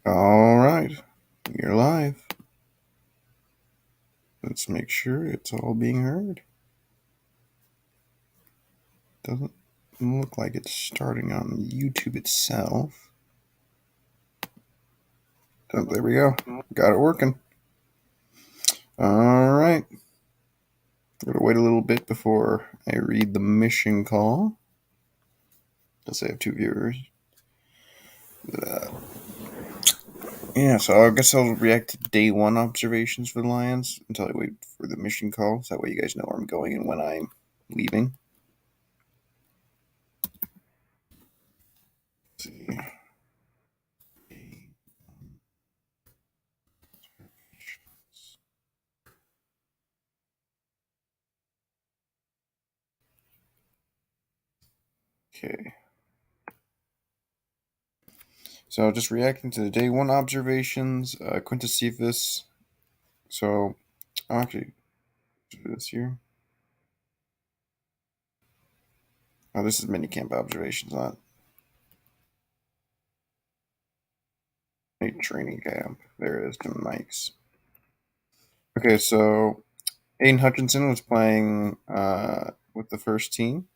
All right, you're live. Let's make sure it's all being heard. Doesn't look like it's starting on YouTube itself. Oh, there we go. Got it working. All right. Gotta wait a little bit before I read the mission call. Let's say I have two viewers. Yeah, so I guess I'll react to day one observations for the Lions until I wait for the mission call. So that way you guys know where I'm going and when I'm leaving. Let's see. Okay. So just reacting to the day one observations, Quintus Cephas. So I'll actually do this here. Oh, this is minicamp observations, not a training camp. There it is, Jim Mike's. Okay, so Aiden Hutchinson was playing with the first team.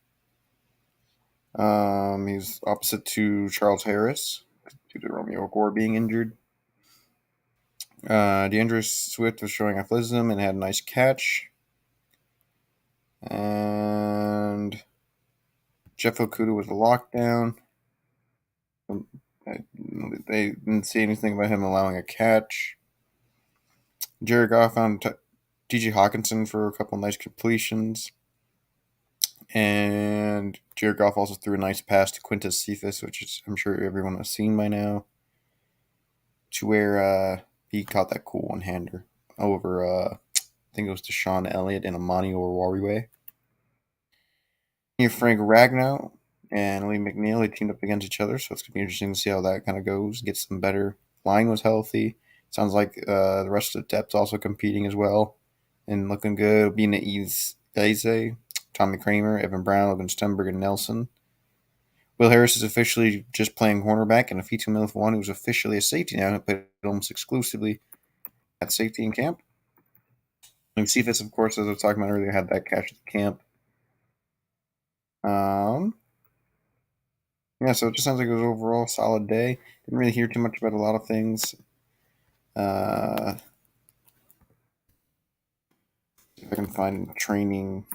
He's opposite to Charles Harris due to Romeo Gore being injured. DeAndre Swift was showing athleticism and had a nice catch. And Jeff Okuda was a lockdown. They didn't see anything about him allowing a catch. Jared Goff found TJ Hawkinson for a couple nice completions. And Jared Goff also threw a nice pass to Quintus Cephas, which is, I'm sure everyone has seen by now, to where he caught that cool one-hander over, I think it was Deshaun Elliott and Amani Oruwariwe. Frank Ragnow and Lee McNeil, they teamed up against each other, so it's going to be interesting to see how that kind of goes. Get some better. Line was healthy. Sounds like the rest of the depth's also competing as well and looking good. Being at Eze, Tommy Kramer, Evan Brown, Logan Stenberg, and Nelson. Will Harris is officially just playing cornerback, and Afitu Milif-One, who's officially a safety now, who played almost exclusively at safety in camp. And Cephas, of course, as I was talking about earlier, had that catch at the camp. Yeah, so it just sounds like it was overall a solid day. Didn't really hear too much about a lot of things. If I can find training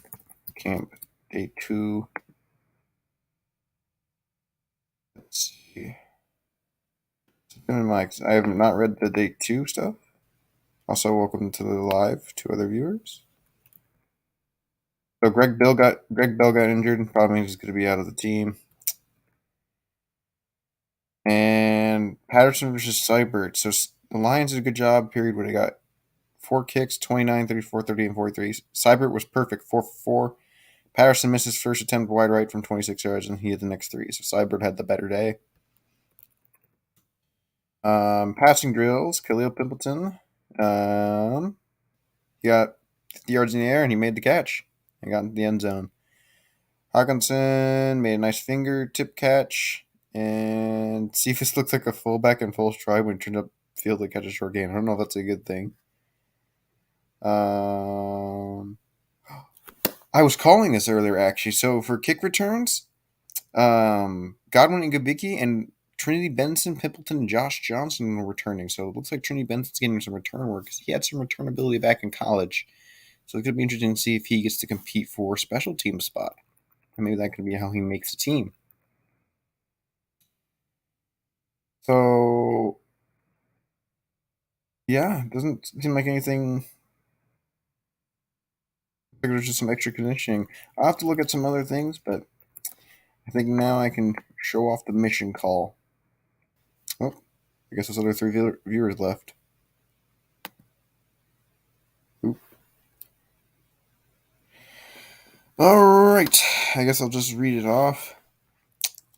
camp day 2. Let's see. I have not read the day 2 stuff. Also, welcome to the live to other viewers. So Greg Bell got injured and probably means he's going to be out of the team. And Patterson versus Seibert. So the Lions did a good job, period, where they got 4 kicks, 29, 34, 30, and 43. Seibert was perfect, 4 for 4. Patterson missed his first attempt wide right from 26 yards, and he had the next 3. So Seibert had the better day. Passing drills, Khalil Pimpleton. He got 50 yards in the air, and he made the catch and got into the end zone. Hawkinson made a nice fingertip catch, and Cephas looked like a fullback in full stride when he turned up field to catch a short gain. I don't know if that's a good thing. I was calling this earlier, actually. So for kick returns, Godwin and Gabicki and Trinity Benson, Pimpleton, and Josh Johnson were returning. So it looks like Trinity Benson's getting some return work because he had some return ability back in college. So it could be interesting to see if he gets to compete for a special team spot. And maybe that could be how he makes the team. So, yeah, doesn't seem like anything. There's just some extra conditioning. I'll have to look at some other things, but I think now I can show off the mission call. Oh, I guess there's other 3 viewers left. Oop. All right, I guess I'll just read it off.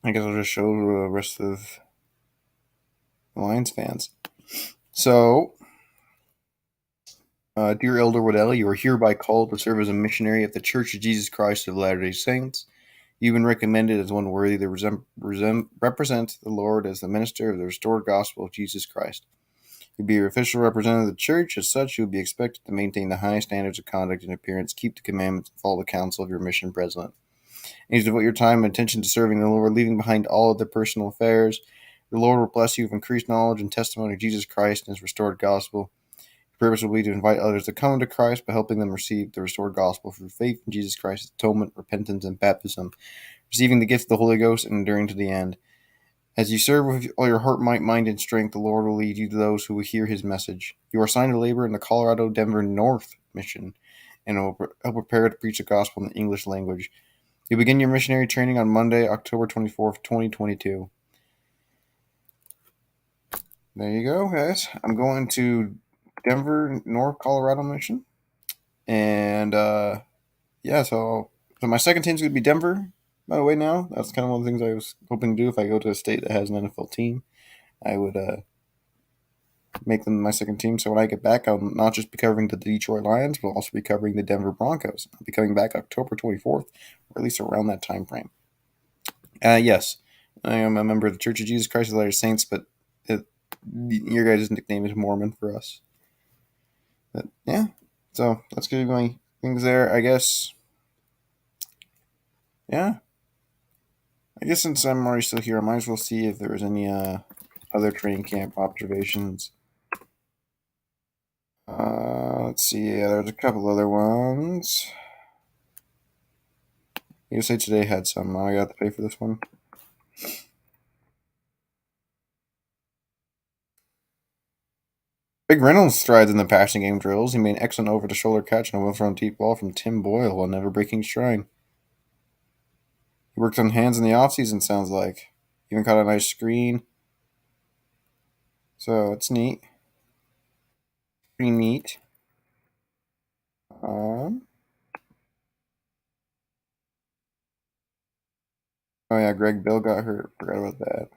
I guess I'll just show the rest of the Lions fans. So, dear Elder Waddell, you are hereby called to serve as a missionary of the Church of Jesus Christ of Latter-day Saints. You've been recommended as one worthy to represent the Lord as the minister of the restored gospel of Jesus Christ. You'll be your official representative of the church. As such, you'll be expected to maintain the highest standards of conduct and appearance, keep the commandments, and follow the counsel of your mission president. And you devote your time and attention to serving the Lord, leaving behind all other personal affairs. The Lord will bless you with increased knowledge and testimony of Jesus Christ and his restored gospel. Your purpose will be to invite others to come to Christ by helping them receive the restored gospel through faith in Jesus Christ's atonement, repentance, and baptism, receiving the gift of the Holy Ghost and enduring to the end. As you serve with all your heart, might, mind, and strength, the Lord will lead you to those who will hear his message. You are assigned to labor in the Colorado Denver North mission and will help prepare to preach the gospel in the English language. You begin your missionary training on Monday, October 24th, 2022. There you go, guys. I'm going to Denver, North Colorado mission. And yeah, so my second team's going to be Denver, by the way, now. That's kind of one of the things I was hoping to do if I go to a state that has an NFL team. I would make them my second team. So when I get back, I'll not just be covering the Detroit Lions, but I'll also be covering the Denver Broncos. I'll be coming back October 24th, or at least around that time frame. Yes, I am a member of the Church of Jesus Christ of Latter-day Saints, but your guys' nickname is Mormon for us. But yeah, so that's going to be my things there, I guess. Yeah, I guess since I'm already still here, I might as well see if there was any other training camp observations. Let's see. Yeah, there's a couple other ones. USA Today had some. I got to pay for this one. Big Reynolds strides in the passing game drills. He made an excellent over-the-shoulder catch and a well-thrown deep ball from Tim Boyle while never breaking stride. He worked on hands in the offseason, sounds like. Even caught a nice screen. So it's neat. Pretty neat. Oh yeah, Greg Bill got hurt. Forgot about that.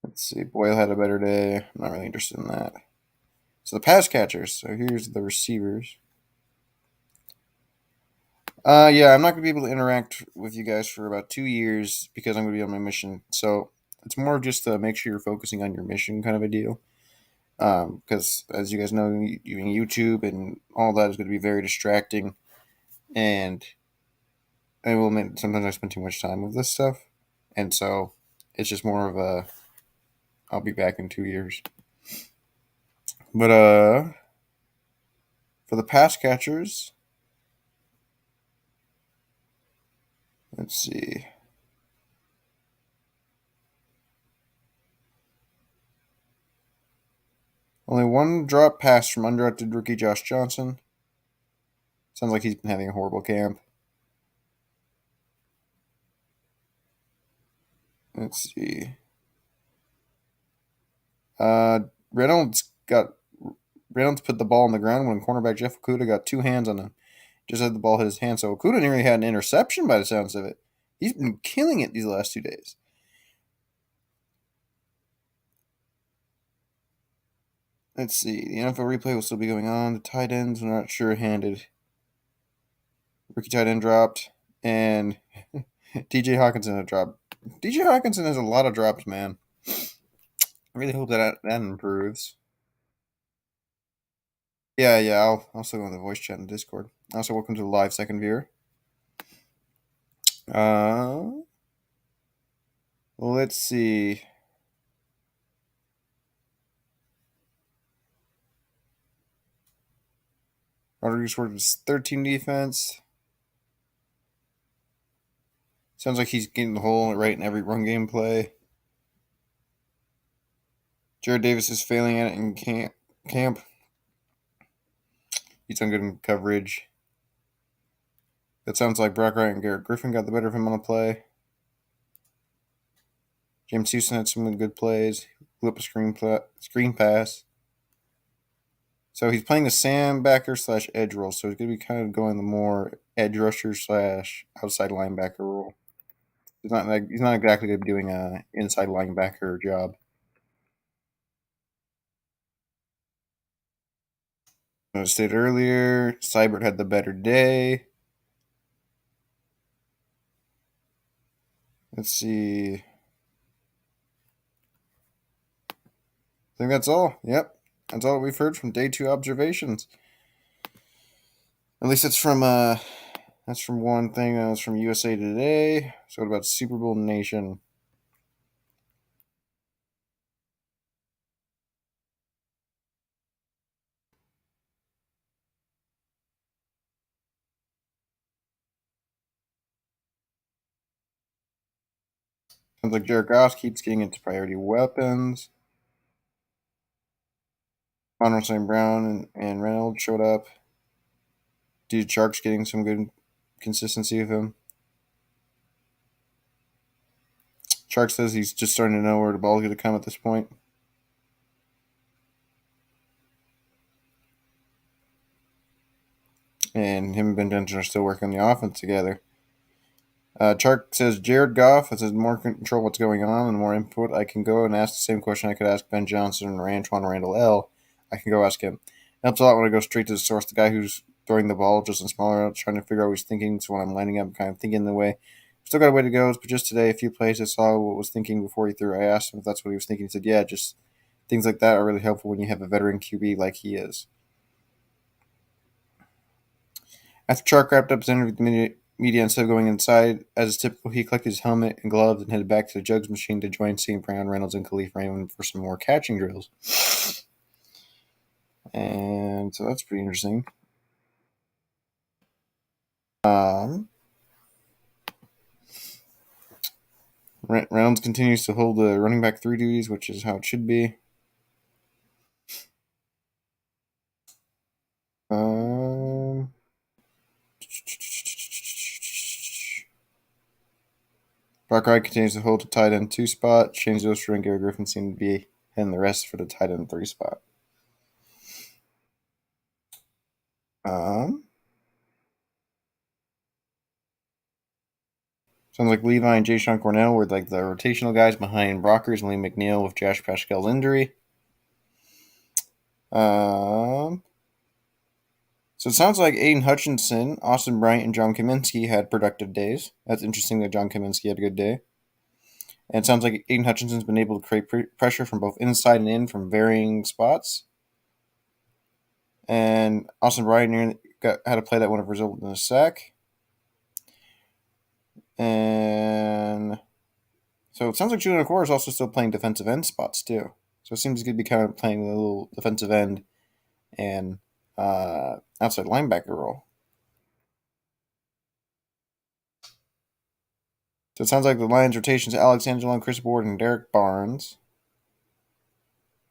Let's see. Boyle had a better day. I'm not really interested in that. So the pass catchers. So here's the receivers. Yeah, I'm not gonna be able to interact with you guys for about 2 years because I'm gonna be on my mission. So it's more just to make sure you're focusing on your mission, kind of a deal. Because as you guys know, using YouTube and all that is going to be very distracting, and I will admit sometimes I spend too much time with this stuff, and so it's just more of a I'll be back in 2 years. But for the pass catchers, let's see. Only one drop pass from undrafted rookie Josh Johnson. Sounds like he's been having a horrible camp. Let's see. Uh, Reynolds got Reynolds put the ball on the ground when cornerback Jeff Okuda got two hands on him. Just had the ball hit his hand, so Okuda nearly had an interception by the sounds of it. He's been killing it these last 2 days. Let's see. The NFL replay will still be going on. The tight ends are not sure-handed. Rookie tight end dropped, and DJ Hawkinson had dropped. DJ Hawkinson has a lot of drops, man. I really hope that improves. Yeah. I'll still go on the voice chat in Discord. Also, welcome to the live second viewer. Let's see. Rodriguez worked his 13 defense. Sounds like he's getting the hole right in every run game play. Jared Davis is failing at it in camp. He's done good in coverage. That sounds like Brock Wright and Garrett Griffin got the better of him on a play. James Houston had some good plays. Blew up a screen pass. So he's playing the Sam backer / edge role. So he's going to be kind of going the more edge rusher / outside linebacker role. He's not exactly going to be doing a inside linebacker job. I stated earlier, Seibert had the better day. Let's see. I think that's all. Yep. That's all we've heard from day 2 observations. At least it's from that's from one thing that was from USA Today. So what about Super Bowl Nation? Sounds like Jared Goff keeps getting into priority weapons. Conor St. Brown and Reynolds showed up. Dude, Shark's getting some good consistency of him. Shark says he's just starting to know where the ball's going to come at this point. And him and Ben Johnson are still working on the offense together. Chark says Jared Goff has more control what's going on and more input. I can go and ask the same question I could ask Ben Johnson or Antoine Randall L. I can go ask him. It helps a lot when I go straight to the source, the guy who's throwing the ball just in smaller routes, trying to figure out what he's thinking. So when I'm lining up, I'm kind of thinking the way. Still got a way to go, but just today, a few plays I saw what was thinking before he threw. I asked him if that's what he was thinking. He said, yeah, just things like that are really helpful when you have a veteran QB like he is. After Chark wrapped up his interview with the media, instead of going inside, as is typical, he collected his helmet and gloves and headed back to the jugs machine to join St. Brown, Reynolds, and Khalif Raymond for some more catching drills. And so that's pretty interesting. Reynolds continues to hold the running back 3 duties, which is how it should be. Brock Wright continues to hold the tight end 2 spot. Shane Zoster and Gary Griffin seem to be hitting the rest for the tight end 3 spot. Sounds like Levi and Jay Sean Cornell were like the rotational guys behind Brockers and Lee McNeil with Josh Pascal's injury. So it sounds like Aiden Hutchinson, Austin Bryant, and John Kaminsky had productive days. That's interesting that John Kaminsky had a good day. And it sounds like Aiden Hutchinson's been able to create pressure from both inside and in from varying spots. And Austin Bryant had a play that would have resulted in a sack. And so it sounds like Julian Okwara is also still playing defensive end spots too. So it seems to be kind of playing a little defensive end and outside linebacker role. So it sounds like the Lions' rotations: Alex Angelon, Chris Board, and Derek Barnes.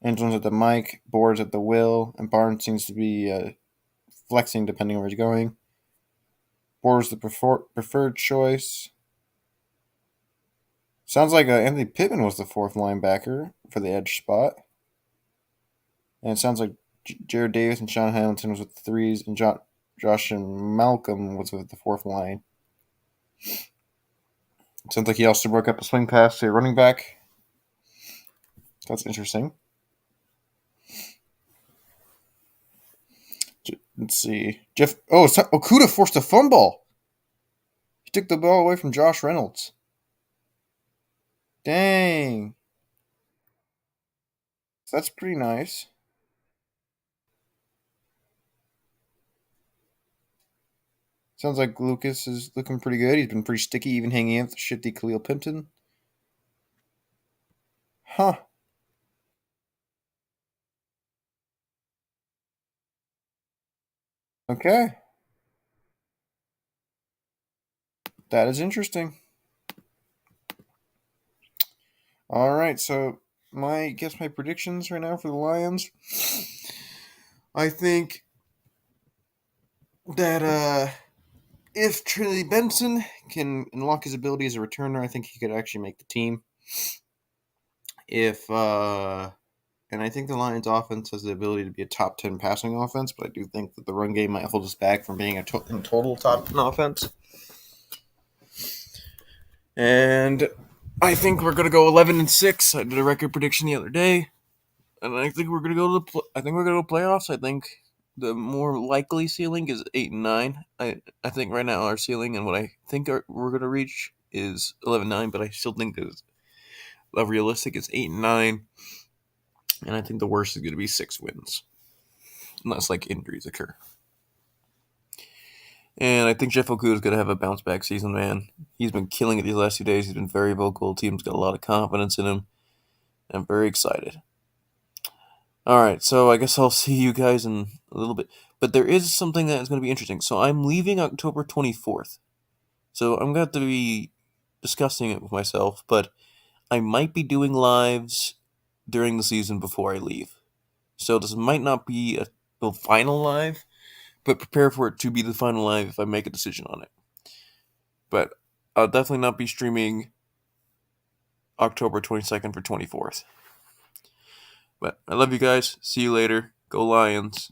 Angelon's at the mic, Board's at the will, and Barnes seems to be flexing depending on where he's going. Board's the preferred choice. Sounds like Anthony Pittman was the 4th linebacker for the edge spot. And it sounds like Jared Davis and Sean Hamilton was with the 3s, and Josh and Malcolm was with the 4th line. It sounds like he also broke up a swing pass to a running back. That's interesting. Let's see. Okudah forced a fumble. He took the ball away from Josh Reynolds. Dang. That's pretty nice. Sounds like Lucas is looking pretty good. He's been pretty sticky, even hanging out with the shifty Khalil Pimpton. Huh. Okay. That is interesting. All right, so my predictions right now for the Lions. I think that if Trinity Benson can unlock his ability as a returner, I think he could actually make the team. And I think the Lions offense has the ability to be a top 10 passing offense, but I do think that the run game might hold us back from being in total top 10 offense. And I think we're going to go 11-6. I did a record prediction the other day. And I think we're going to go to playoffs. I think The more likely ceiling is 8 and 9. I think right now our ceiling and what I think we're gonna reach is 11-9, but I still think that realistic is 8 and 9, and I think the worst is gonna be 6 wins unless like injuries occur. And I think Jeff Okuda is gonna have a bounce back season, man. He's been killing it these last 2 days. He's been very vocal. Team's got a lot of confidence in him. I'm very excited. All right, so I guess I'll see you guys in a little bit. But there is something that is going to be interesting. So I'm leaving October 24th. So I'm going to have to be discussing it with myself, but I might be doing lives during the season before I leave. So this might not be the final live, but prepare for it to be the final live if I make a decision on it. But I'll definitely not be streaming October 22nd for 24th. But I love you guys. See you later. Go Lions.